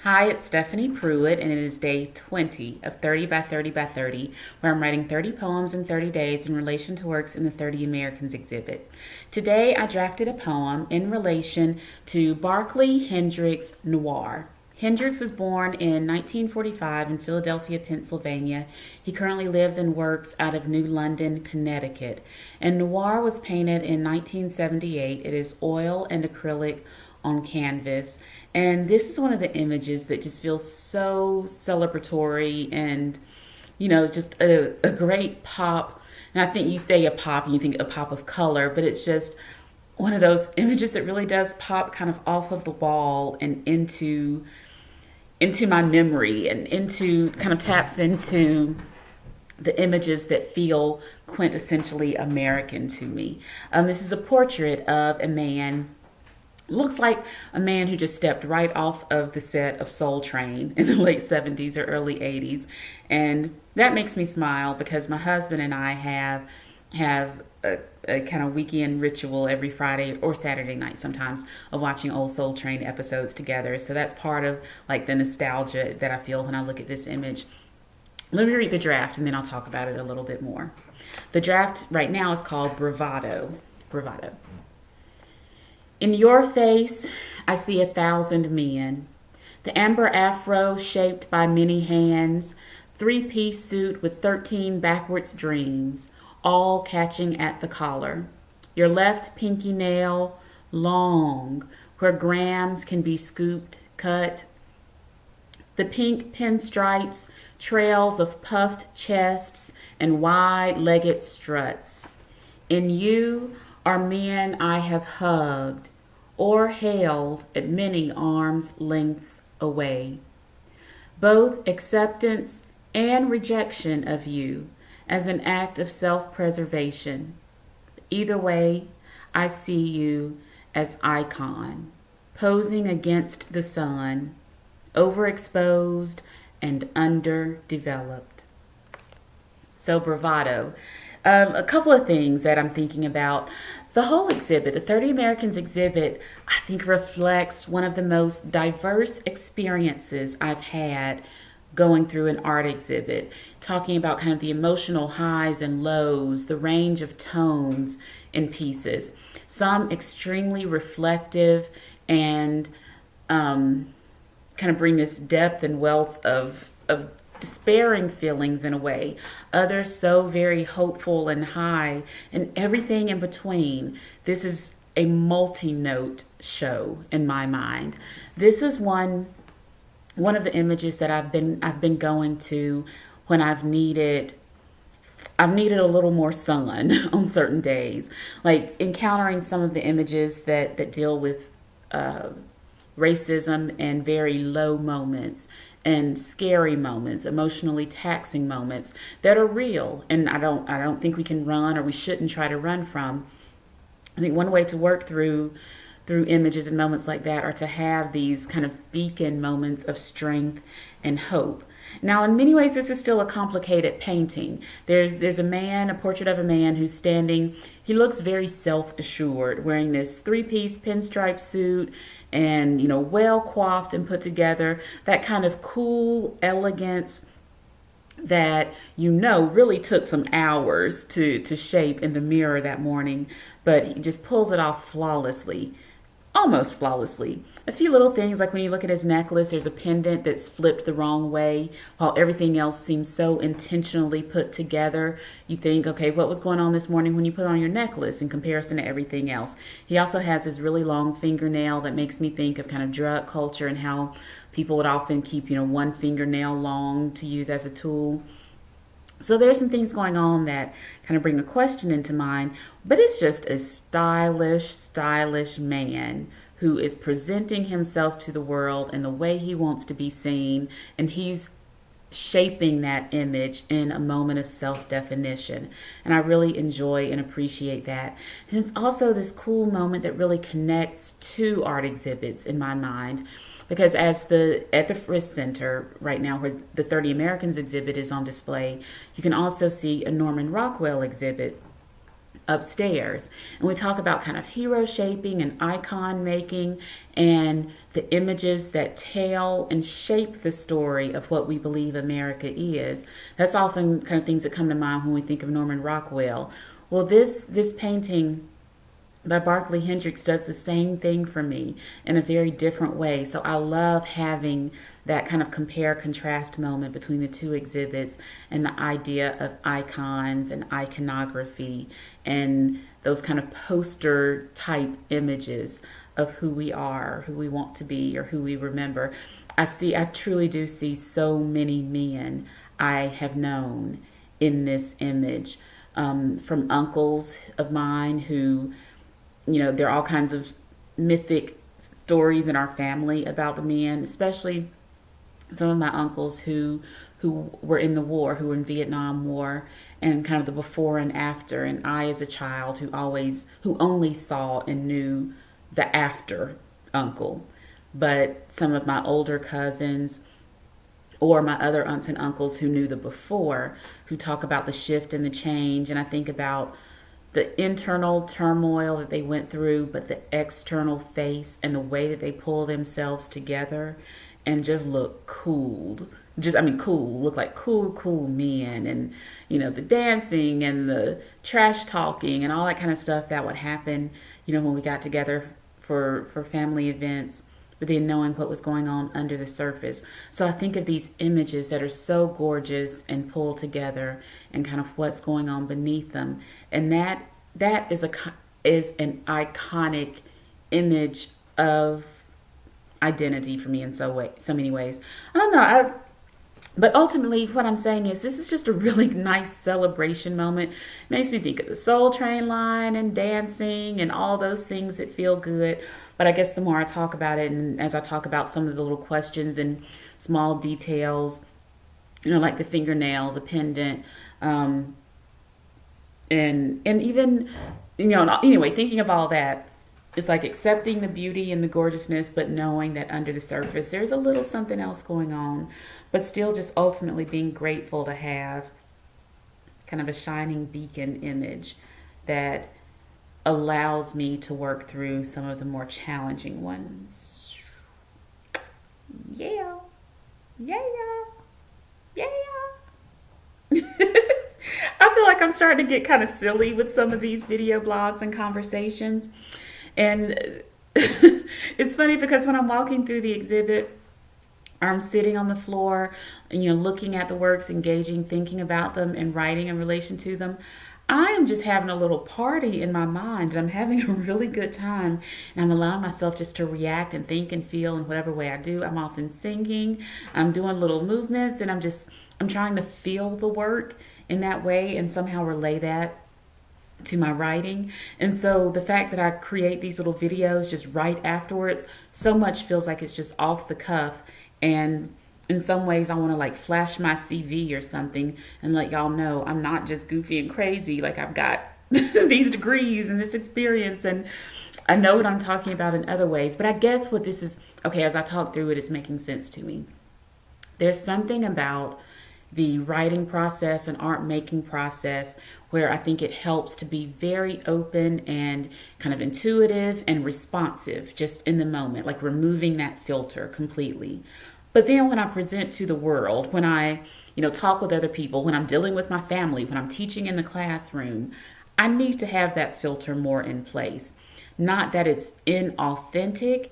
Hi, it's Stephanie Pruitt, and it is day 20 of 30 by 30 by 30, where I'm writing 30 poems in 30 days in relation to works in the 30 Americans exhibit. Today, I drafted a poem in relation to Barkley Hendricks Noir. Hendricks was born in 1945 in Philadelphia, Pennsylvania. He currently lives and works out of New London, Connecticut. And Noir was painted in 1978. It is oil and acrylic on canvas. And this is one of the images that just feels so celebratory and, just a great pop. And I think you say a pop and you think a pop of color, but it's just one of those images that really does pop kind of off of the wall and into my memory and into kind of taps into the images that feel quintessentially American to me. This is a portrait of a man. Looks like a man who just stepped right off of the set of Soul Train in the late 70s or early 80s. And that makes me smile because my husband and I have a kind of weekend ritual every Friday or Saturday night sometimes of watching old Soul Train episodes together. So that's part of like the nostalgia that I feel when I look at this image. Let me read the draft and then I'll talk about it a little bit more. The draft right now is called Bravado. Bravado. In your face, I see 1,000 men. The amber afro shaped by many hands, three-piece suit with 13 backwards dreams, all catching at the collar. Your left pinky nail, long, where grams can be scooped, cut. The pink pinstripes, trails of puffed chests and wide-legged struts. In you are men I have hugged or held at many arms' lengths away. Both acceptance and rejection of you as an act of self-preservation. Either way, I see you as icon, posing against the sun, overexposed and underdeveloped. So bravado. A couple of things that I'm thinking about. The whole exhibit, the 30 Americans exhibit, I think reflects one of the most diverse experiences I've had going through an art exhibit, talking about kind of the emotional highs and lows, the range of tones in pieces. Some extremely reflective and kind of bring this depth and wealth of despairing feelings in a way. Others so very hopeful and high, and everything in between. This is a multi-note show in my mind. This is one of the images that I've been going to when I've needed a little more sun on certain days, like encountering some of the images that deal with racism and very low moments and scary moments, emotionally taxing moments that are real, and I don't think we can run, or we shouldn't try to run from. I think one way to work through images and moments like that are to have these kind of beacon moments of strength and hope. Now, in many ways, this is still a complicated painting. There's a portrait of a man who's standing. He looks very self-assured, wearing this three-piece pinstripe suit and, well coiffed and put together. That kind of cool elegance that, really took some hours to shape in the mirror that morning, but he just pulls it off flawlessly. Almost flawlessly. A few little things, like when you look at his necklace, there's a pendant that's flipped the wrong way, while everything else seems so intentionally put together. You think, okay, what was going on this morning when you put on your necklace in comparison to everything else? He also has this really long fingernail that makes me think of kind of drug culture and how people would often keep, one fingernail long to use as a tool. So there's some things going on that kind of bring a question into mind, but it's just a stylish man who is presenting himself to the world in the way he wants to be seen, and he's shaping that image in a moment of self-definition. And I really enjoy and appreciate that. And it's also this cool moment that really connects to art exhibits in my mind. Because at the Frisk Center right now, where the 30 Americans exhibit is on display, you can also see a Norman Rockwell exhibit upstairs, and we talk about kind of hero shaping and icon making and the images that tell and shape the story of what we believe America is. That's often kind of things that come to mind when we think of Norman Rockwell. Well, this painting by Barkley Hendricks does the same thing for me in a very different way. So I love having that kind of compare contrast moment between the two exhibits and the idea of icons and iconography and those kind of poster type images of who we are, who we want to be, or who we remember. I truly do see so many men I have known in this image, from uncles of mine who, there are all kinds of mythic stories in our family about the men, especially some of my uncles who were in the war, who were in Vietnam War, and kind of the before and after. And I, as a child, who only saw and knew the after uncle. But some of my older cousins or my other aunts and uncles who knew the before, who talk about the shift and the change. And I think about the internal turmoil that they went through, but the external face and the way that they pull themselves together and just look cool. Cool, look like cool men. And, the dancing and the trash talking and all that kind of stuff that would happen, when we got together for family events, but then knowing what was going on under the surface. So I think of these images that are so gorgeous and pulled together and kind of what's going on beneath them. And that is an iconic image of identity for me in so many ways. I don't know. But ultimately, what I'm saying is this is just a really nice celebration moment. It makes me think of the Soul Train line and dancing and all those things that feel good. But I guess the more I talk about it, and as I talk about some of the little questions and small details, like the fingernail, the pendant, and even, anyway, thinking of all that, it's like accepting the beauty and the gorgeousness, but knowing that under the surface, there's a little something else going on, but still just ultimately being grateful to have kind of a shining beacon image that allows me to work through some of the more challenging ones. Yeah. I feel like I'm starting to get kind of silly with some of these video blogs and conversations. And it's funny because when I'm walking through the exhibit, or I'm sitting on the floor, and, looking at the works, engaging, thinking about them, and writing in relation to them, I am just having a little party in my mind, and I'm having a really good time, and I'm allowing myself just to react and think and feel in whatever way I do. I'm often singing, I'm doing little movements, and I'm trying to feel the work in that way and somehow relay that to my writing. And so the fact that I create these little videos just right afterwards, so much feels like it's just off the cuff. And in some ways I want to flash my CV or something and let y'all know I'm not just goofy and crazy. I've got these degrees and this experience, and I know what I'm talking about in other ways. But I guess what this is, okay, as I talk through it, it's making sense to me. There's something about the writing process and art making process where I think it helps to be very open and kind of intuitive and responsive just in the moment, removing that filter completely. But then when I present to the world, when I, talk with other people, when I'm dealing with my family, when I'm teaching in the classroom, I need to have that filter more in place. Not that it's inauthentic,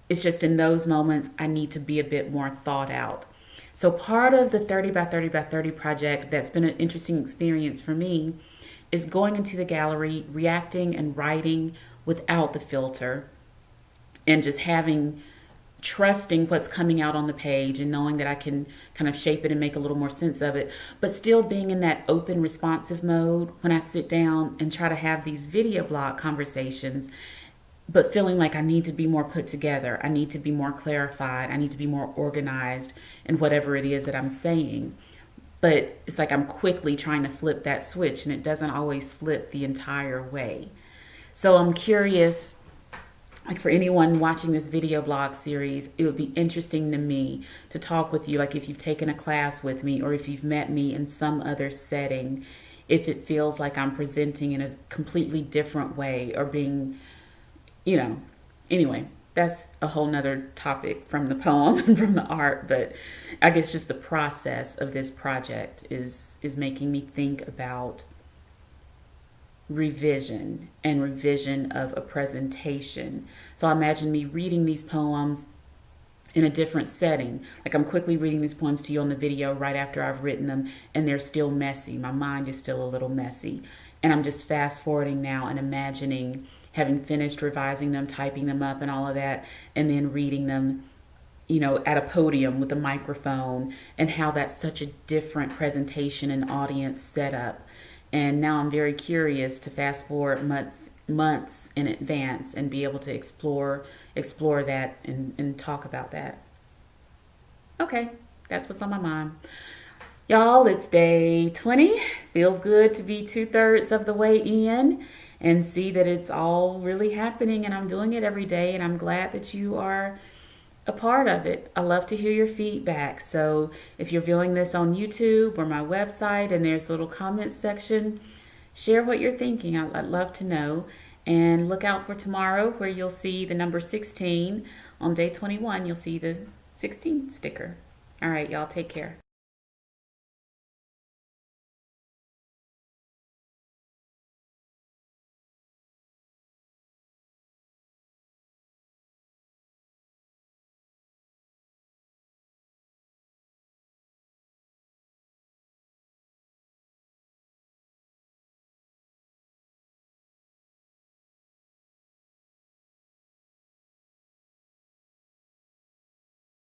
it's just in those moments I need to be a bit more thought out. So part of the 30 by 30 by 30 project that's been an interesting experience for me is going into the gallery, reacting and writing without the filter, and just trusting what's coming out on the page and knowing that I can kind of shape it and make a little more sense of it, but still being in that open, responsive mode when I sit down and try to have these video blog conversations, but feeling like I need to be more put together. I need to be more clarified. I need to be more organized in whatever it is that I'm saying. But it's like I'm quickly trying to flip that switch, and it doesn't always flip the entire way. So I'm curious, for anyone watching this video blog series, it would be interesting to me to talk with you, if you've taken a class with me or if you've met me in some other setting, if it feels like I'm presenting in a completely different way or being, you know, anyway, that's a whole nother topic from the poem and from the art. But I guess just the process of this project is making me think about revision and revision of a presentation. So I imagine me reading these poems in a different setting. Like I'm quickly reading these poems to you on the video right after I've written them, and they're still messy. My mind is still a little messy. And I'm just fast forwarding now and imagining having finished revising them, typing them up and all of that, and then reading them, you know, at a podium with a microphone, and how that's such a different presentation and audience setup. And now I'm very curious to fast forward months in advance and be able to explore that and talk about that. Okay, that's what's on my mind. Y'all, it's day 20. Feels good to be 2/3 of the way in and see that it's all really happening and I'm doing it every day, and I'm glad that you are a part of it. I love to hear your feedback. So if you're viewing this on YouTube or my website and there's a little comment section, share what you're thinking. I'd love to know. And look out for tomorrow, where you'll see the number 16. On day 21, you'll see the 16 sticker. All right, y'all, take care.